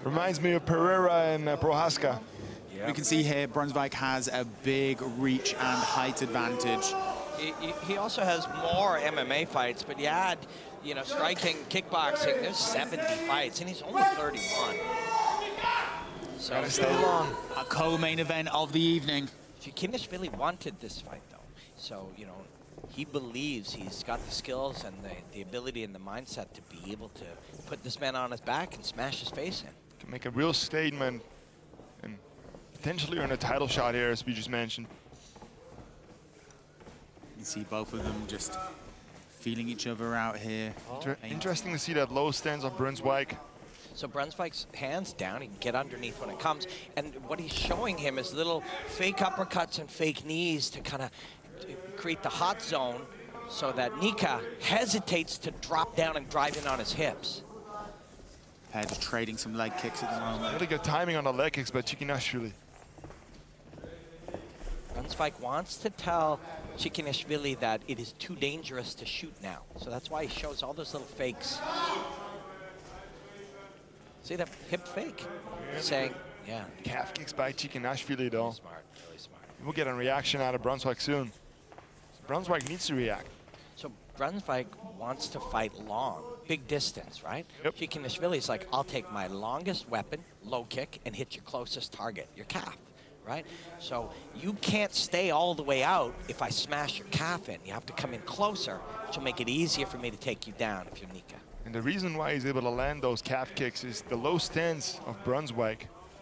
Reminds me of Pereira and Prohaska. Yeah. We can see here Brunswijk has a big reach and height advantage. He also has more MMA fights, but you add, you know, striking, kickboxing, there's 70 fights, and he's only 31. So gotta stay long. A co-main event of the evening. Tchikhinachvili wanted this fight, though. So, you know, he believes he's got the skills and the ability and the mindset to be able to put this man on his back and smash his face in. Can make a real statement and potentially earn a title shot here, as we just mentioned. You see both of them just feeling each other out here. Interesting to see that low stance of Brunswijk. So Brunswijk's hands down, he can get underneath when it comes. And what he's showing him is little fake uppercuts and fake knees to kind of create the hot zone so that Nika hesitates to drop down and drive in on his hips. Just trading some leg kicks at the moment. Really good timing on the leg kicks by Tchikhinachvili. Brunswijk wants to tell Tchikhinachvili that it is too dangerous to shoot now. So that's why he shows all those little fakes. See that hip fake? Saying, yeah. Calf kicks by Tchikhinachvili, though. Really smart, really smart. We'll get a reaction out of Brunswijk soon. Brunswijk needs to react. So Brunswijk wants to fight long, big distance, right? Yep. Tchikhinachvili's like, I'll take my longest weapon, low kick, and hit your closest target, your calf, right? So you can't stay all the way out if I smash your calf in. You have to come in closer, which will make it easier for me to take you down if you're Nika. And the reason why he's able to land those calf kicks is the low stance of Brunswijk.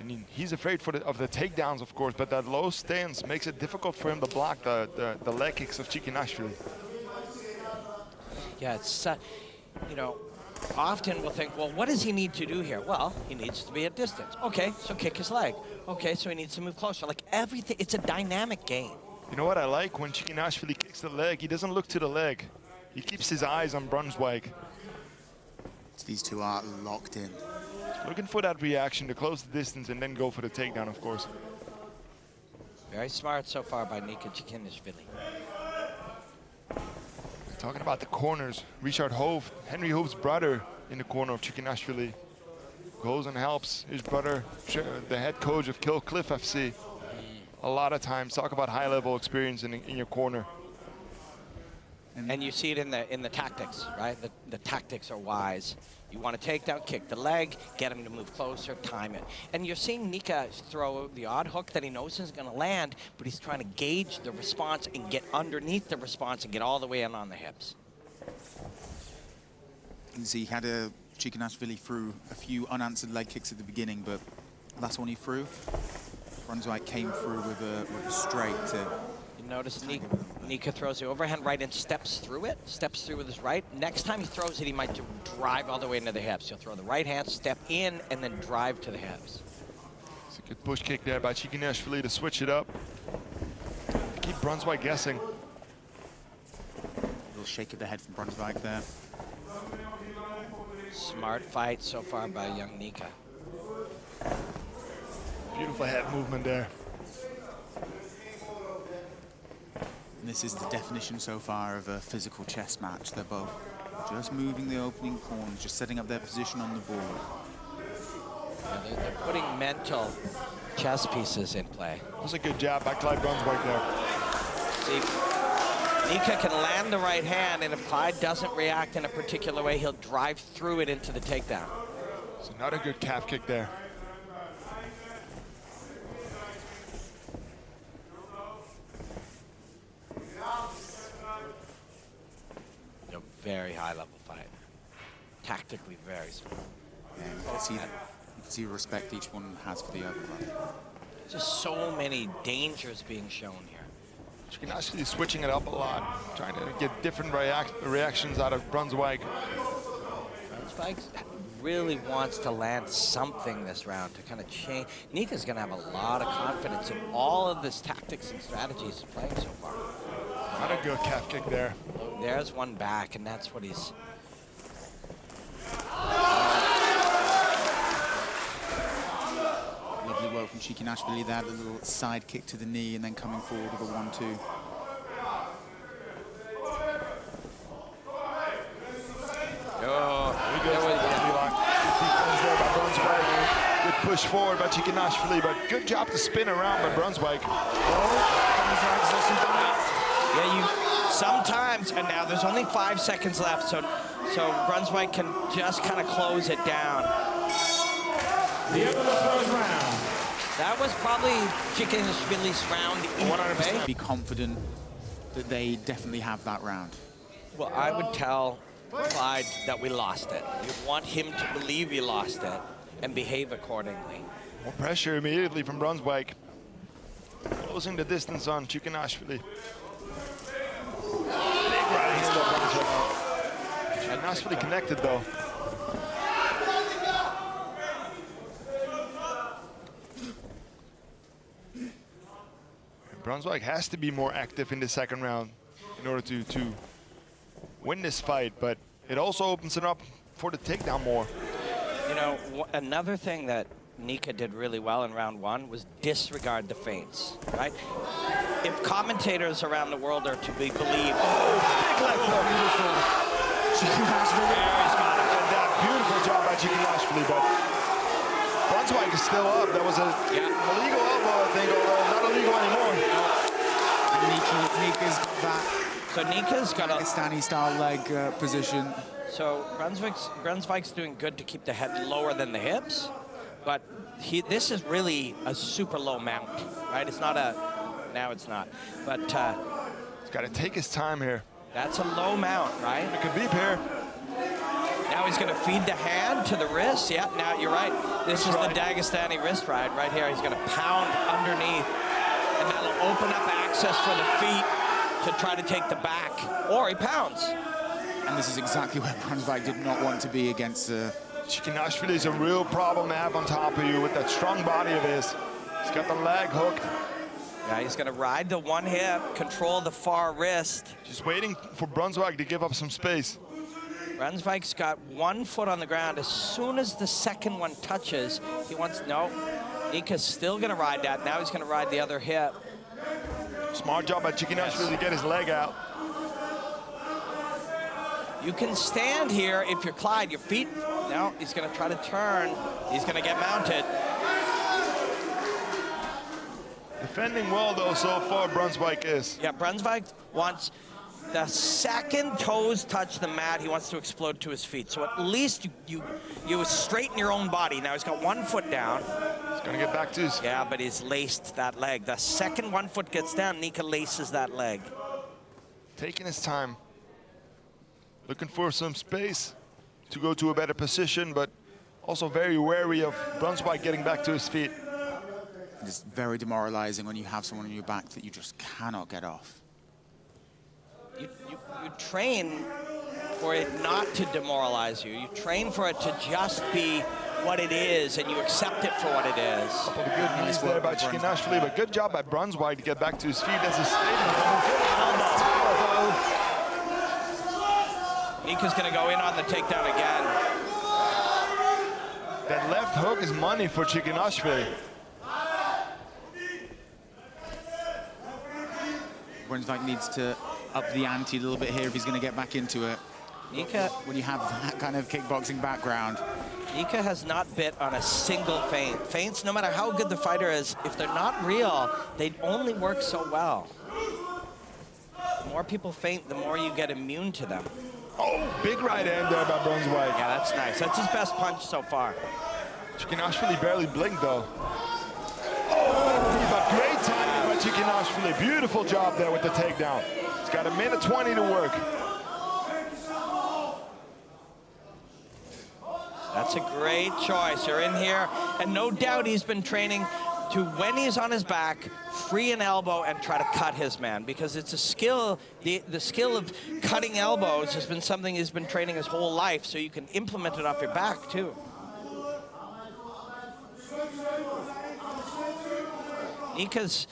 I mean, he's afraid of the takedowns, of course, but that low stance makes it difficult for him to block the leg kicks of Tchikhinachvili. Yeah, it's, you know, often we'll think, well, what does he need to do here? Well, he needs to be at distance. Okay, so kick his leg. Okay, so he needs to move closer. Like everything, it's a dynamic game. You know what I like? When Tchikhinachvili kicks the leg, he doesn't look to the leg. He keeps his eyes on Brunswijk. These two are locked in. Looking for that reaction to close the distance and then go for the takedown, of course. Very smart so far by Nika Tchikhinachvili. Talking about the corners, Richard Hove, Henry Hove's brother, in the corner of Tchikhinachvili. Goes and helps his brother, the head coach of Kill Cliff FC. A lot of times, talk about high-level experience in your corner. And you see it in the tactics, right? The tactics are wise. You want to take down, kick the leg, get him to move closer, time it. And you're seeing Nika throw the odd hook that he knows is going to land, but he's trying to gauge the response and get underneath the response and get all the way in on the hips. You can see he had a Tchikhinachvili threw a few unanswered leg kicks at the beginning, but last one he threw, Brunswijk came through with a straight to... Notice Nika throws the overhand right and steps through with his right. Next time he throws it, he might drive all the way into the hips. He'll throw the right hand, step in, and then drive to the hips. It's a good push kick there by Tchikhinachvili to switch it up. Keep Brunswijk guessing. A little shake of the head from Brunswijk there. Smart fight so far by young Nika. Beautiful head movement there. This is the definition so far of a physical chess match. They're both just moving the opening corners, just setting up their position on the board. Yeah, they're putting mental chess pieces in play. That was a good job by Clyde Brunswijk there. See, Nika can land the right hand, and if Clyde doesn't react in a particular way, he'll drive through it into the takedown. It's another good calf kick there. Very high-level fight. Tactically very smart. Yeah, you can see the respect each one has for the other. Just so many dangers being shown here. Tchikhinachvili switching it up a lot, trying to get different reactions out of Brunswijk. Brunswijk really wants to land something this round to kind of change. Nika's going to have a lot of confidence in all of this tactics and strategies he's playing so far. Not a good calf kick there. There's one back, and that's what he's... Lovely work from Tchikhinachvili there, the little side kick to the knee and then coming forward with a 1-2. Oh, there we go. Good defense there by Brunswijk. push forward by Tchikhinachvili, but good job to spin around by Brunswijk. Yeah, you sometimes, and now there's only 5 seconds left, so Brunswijk can just kind of close it down. The end of the first round. That was probably Tchikhinachvili's round either way. Be confident that they definitely have that round. Well, I would tell Clyde that we lost it. You want him to believe you lost it and behave accordingly. More pressure immediately from Brunswijk. Closing the distance on Tchikhinachvili. Big right hand by Brunswijk. Tchikhinachvili connected though. Brunswijk has to be more active in the second round in order to win this fight, but it also opens it up for the takedown more. You know, another thing that Nika did really well in round 1 was disregard the feints, right? If commentators around the world are to be believed, Big left hook. Beautiful. Beautiful job by Tchikhinachvili, but Brunswijk is still up. That was a illegal elbow, I think, although not illegal anymore. And Nika's got that. So Nika's got a Pakistani-style leg position. So Brunswijk's doing good to keep the head lower than the hips, but this is really a super low mount, right? It's not a, now it's not, but he's got to take his time here. That's a low mount, right? It could beep here. Now he's going to feed the hand to the wrist. Yeah, now you're right. This is the Dagestani wrist ride right here. He's going to pound underneath, and that'll open up access for the feet to try to take the back, or he pounds. And this is exactly where Brunswijk did not want to be against Tchikhinachvili is a real problem to have on top of you with that strong body of his. He's got the leg hooked. Yeah, he's going to ride the one hip, control the far wrist. Just waiting for Brunswijk to give up some space. Brunswijk's got 1 foot on the ground. As soon as the second one touches, he wants, no. Nika's still going to ride that. Now he's going to ride the other hip. Smart job by Tchikhinachvili to get his leg out. You can stand here if you're Clyde. Your feet, no, he's going to try to turn. He's going to get mounted. Defending well, though, so far, Brunswijk is. Yeah, Brunswijk wants the second toes touch the mat, he wants to explode to his feet. So at least you straighten your own body. Now he's got 1 foot down. He's going to get back to his... Yeah, but he's laced that leg. The second 1 foot gets down, Nika laces that leg. Taking his time. Looking for some space to go to a better position, but also very wary of Brunswijk getting back to his feet. It's very demoralizing when you have someone on your back that you just cannot get off. You train for it not to demoralize you. You train for it to just be what it is, and you accept it for what it is. A couple of good knees there by Tchikhinachvili, but good job by Brunswijk to get back to his feet. That's a statement. Nika's going to go in on the takedown again. That left hook is money for Tchikhinachvili. Brunswijk needs to up the ante a little bit here if he's going to get back into it. Nika, when you have that kind of kickboxing background. Nika has not bit on a single feint. Feints, no matter how good the fighter is, if they're not real, they only work so well. The more people feint, the more you get immune to them. Oh, big right hand there by Brunswijk. Yeah, that's nice. That's his best punch so far. Tchikhinachvili barely blinked, though. Oh, but great timing by Tchikhinachvili. Beautiful job there with the takedown. He's got 1:20 to work. That's a great choice. You're in here, and no doubt he's been training to, when he's on his back, free an elbow and try to cut his man, because it's a skill. The skill of cutting elbows has been something he's been training his whole life, so you can implement it off your back, too. Nika's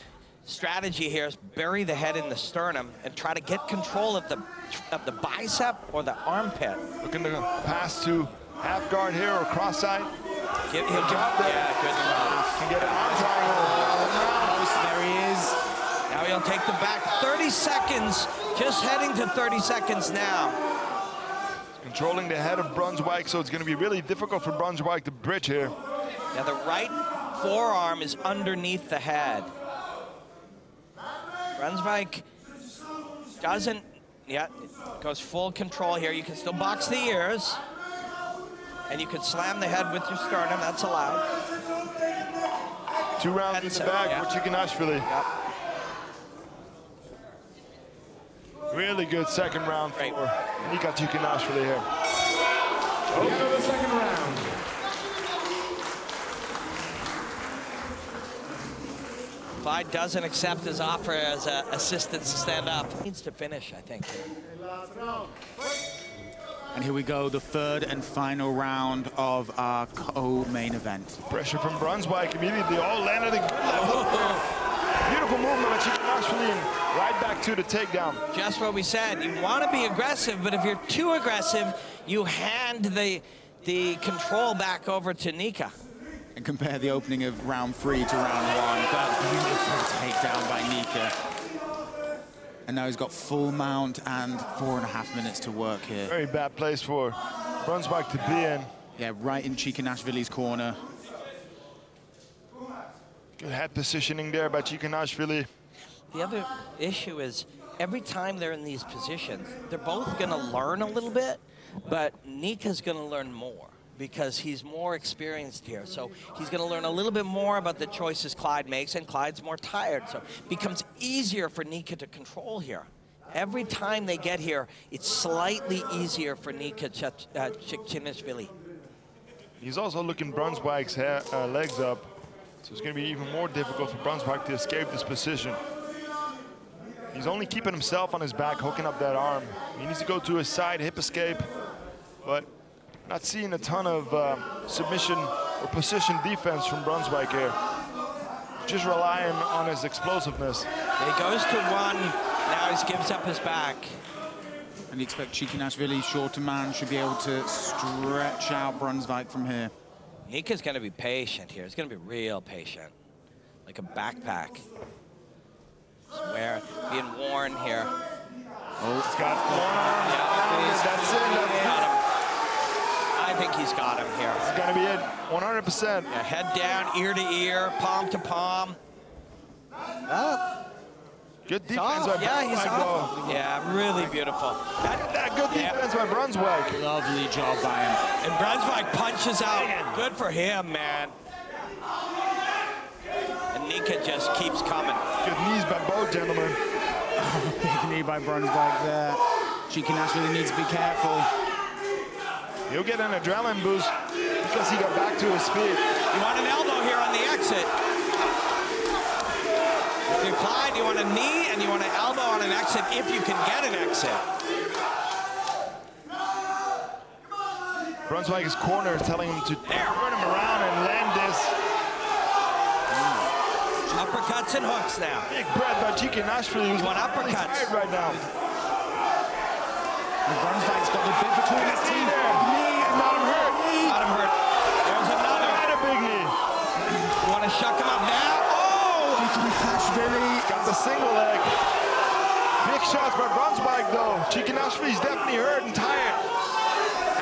strategy here is bury the head in the sternum and try to get control of the bicep or the armpit. Looking to pass to half guard here or cross side. He'll drop there. Yeah, good job. Can get an arm triangle. There he is. Now he'll take the back. 30 seconds, just heading to 30 seconds now. Controlling the head of Brunswijk, so it's going to be really difficult for Brunswijk to bridge here. Yeah, the right forearm is underneath the head. Brunswijk doesn't, goes full control here. You can still box the ears. And you can slam the head with your sternum, that's allowed. 2 rounds in the bag for Tchikhinachvili. Yep. Really good second round for Nika Tchikhinachvili here. End of the second round. Clyde doesn't accept his offer as an assistant to stand up. Needs to finish, I think. And here we go, the third and final round of our co-main event. Pressure from Brunswijk immediately. All landed a good level. Beautiful movement by Tchikhinachvili and right back to the takedown. Just what we said. You want to be aggressive, but if you're too aggressive, you hand the control back over to Nika. And compare the opening of round 3 to round 1. That beautiful takedown by Nika. And now he's got full mount and 4.5 minutes to work here. Very bad place for Brunswijk to be in. Yeah, right in Tchikhinachvili's corner. Good head positioning there by Tchikhinachvili. The other issue is every time they're in these positions, they're both going to learn a little bit, but Nika's going to learn more because he's more experienced here. So he's going to learn a little bit more about the choices Clyde makes, and Clyde's more tired. So it becomes easier for Nika to control here. Every time they get here, it's slightly easier for Nika Tchikhinachvili. He's also looking Brunswijk's legs up. So it's going to be even more difficult for Brunswijk to escape this position. He's only keeping himself on his back, hooking up that arm. He needs to go to his side, hip escape, but not seeing a ton of submission or position defense from Brunswijk here. Just relying on his explosiveness. He goes to one, now he gives up his back. And you expect Tchikhinachvili, shorter man, should be able to stretch out Brunswijk from here. Nika's going to be patient here. He's going to be real patient, like a backpack. Being worn here. Oh, it's got one. Yeah, that's it. Got him. I think he's got him here. It's going to be it, 100%. Yeah, head down, ear to ear, palm to palm. Good defense by Yeah, he's Brunswijk. off. Yeah, really beautiful. That good defense by Brunswijk. Lovely job by him. And Brunswijk punches out. Good for him, man. And Nika just keeps coming. Good knees by both gentlemen. Big knee by Brunswijk there. Tchikhinachvili needs to be careful. He'll get an adrenaline boost because he got back to his feet. You want an elbow here on the exit. If you're Clyde, you want a knee and you want an elbow on an exit if you can get an exit. Brunswijk's corner is telling him to turn him around and land this. Uppercuts and hooks now. Big breath by Tchikhinachvili, who's Want really uppercuts. tired right now. And Brunswijk's got the bit between his teeth. Knee, and not him hurt. Got him hurt. There's another. And a big knee. You want to shuck him up now? Oh! Tchikhinachvili Got the single leg. Big shots by Brunswijk though. Tchikhinachvili's definitely hurt and tired.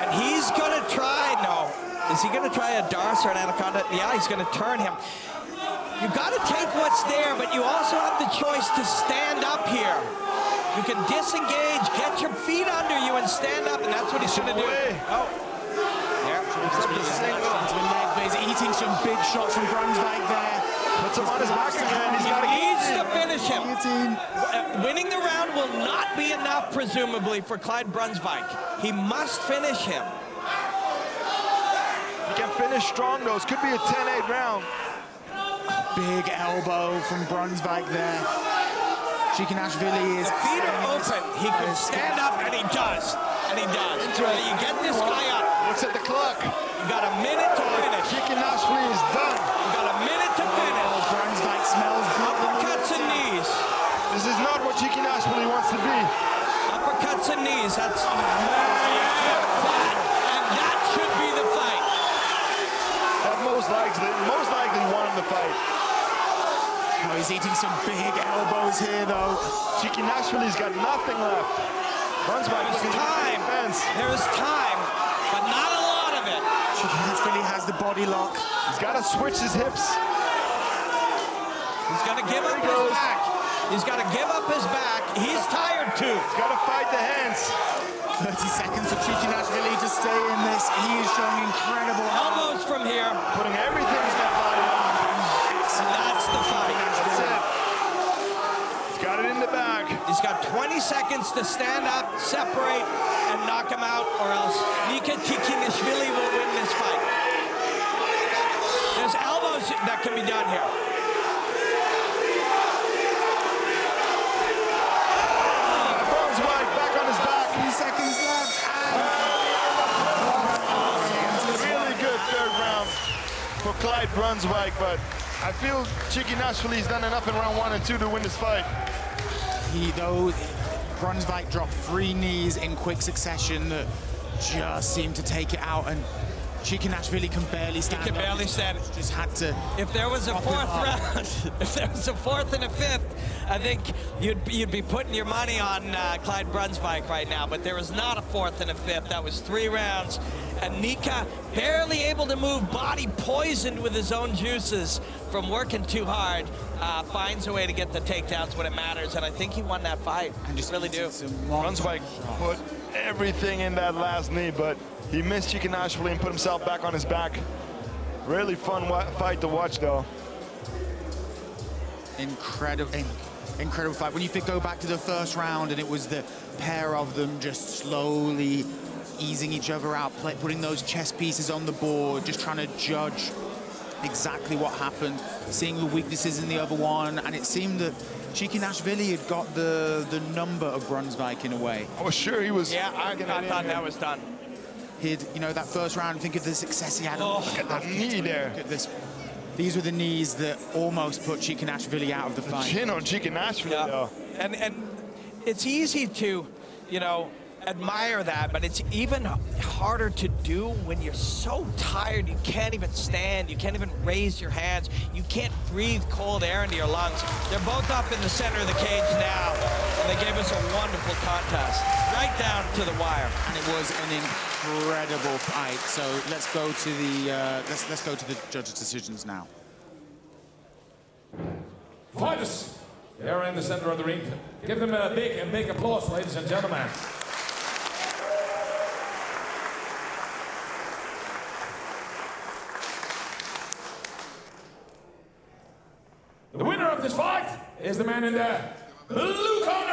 And he's going to try, no. Is he going to try a Darce or an Anaconda? Yeah, he's going to turn him. You've got to take what's there, but you also have the choice to stand up here. You can disengage, get your feet under you, and stand up, and that's what he's going to do. Oh. There. He's eating some big shots from Brunswijk there. Puts him on his back again. He's got to Needs to finish him. Winning the round will not be enough, presumably, for Clyde Brunswijk. He must finish him. He can finish strong though. It could be a 10-8 round. Big elbow from Brunswijk there. Tchikhinachvili is... The feet are open. He can stand up, and he does. And he does. You get this guy up. Looks at the clock. You got a minute to finish. Tchikhinachvili is done. You got a minute to finish. Brunswijk smells Uppercuts and knees. This is not what Tchikhinachvili wants to be. Uppercuts and knees. That's... And that should be the fight. That most likely won the fight. Oh, he's eating some big elbows here, though. Tchikhinachvili's got nothing left. Brunswijk There's looking time. for defense. There is time, but not a lot of it. Tchikhinachvili has the body lock. He's got to switch his hips. He's got to give up his back. He's got to give up his back. He's tired too. He's got to fight the hands. 30 seconds for Tchikhinachvili to stay in this. He is showing incredible elbows from here. Putting everything in that body. That's the fight. That's it. He's got it in the back. He's got 20 seconds to stand up, separate, and knock him out, or else Nika Tchikhinachvili will win this fight. There's elbows that can be done here. Brunswijk back on his back. 3 seconds left. Really good third round for Clyde Brunswijk, but I feel Tchikhinachvili's done enough in round 1 and 2 to win this fight. Brunswijk dropped 3 knees in quick succession that just seemed to take it out, and Tchikhinachvili can barely stand. He can barely stand. Just had to. If there was a fourth round, if there was a fourth and a fifth, I think you'd be putting your money on Clyde Brunswijk right now. But there was not a fourth and a fifth. That was 3 rounds, and Nika barely able to move, body poisoned with his own juices from working too hard, finds a way to get the takedowns when it matters, and I think he won that fight. And just really do. Brunswijk put everything in that last knee, but he missed Tchikhinachvili and put himself back on his back. Really fun fight to watch, though. Incredible fight. When you go back to the first round, and it was the pair of them just slowly easing each other out, putting those chess pieces on the board, just trying to judge exactly what happened, seeing the weaknesses in the other one, and it seemed that Tchikhinachvili had got the number of Brunswijk in a way. I was sure he was. Yeah, I thought that was done. He'd, that first round, think of the success he had. Look at that knee there. Look at this. These were the knees that almost put Tchikhinachvili out of the fight. Chin on Tchikhinachvili, though. And it's easy to, admire that, but it's even harder to do when you're so tired you can't even stand, you can't even raise your hands, you can't breathe cold air into your lungs. They're both up in the center of the cage now, and they gave us a wonderful contest, right down to the wire. And it was an incredible fight. So let's go to the let's go to the judges' decisions now. Fighters, they're in the center of the ring. Give them a big applause, ladies and gentlemen. The winner of this fight is the man in the blue corner.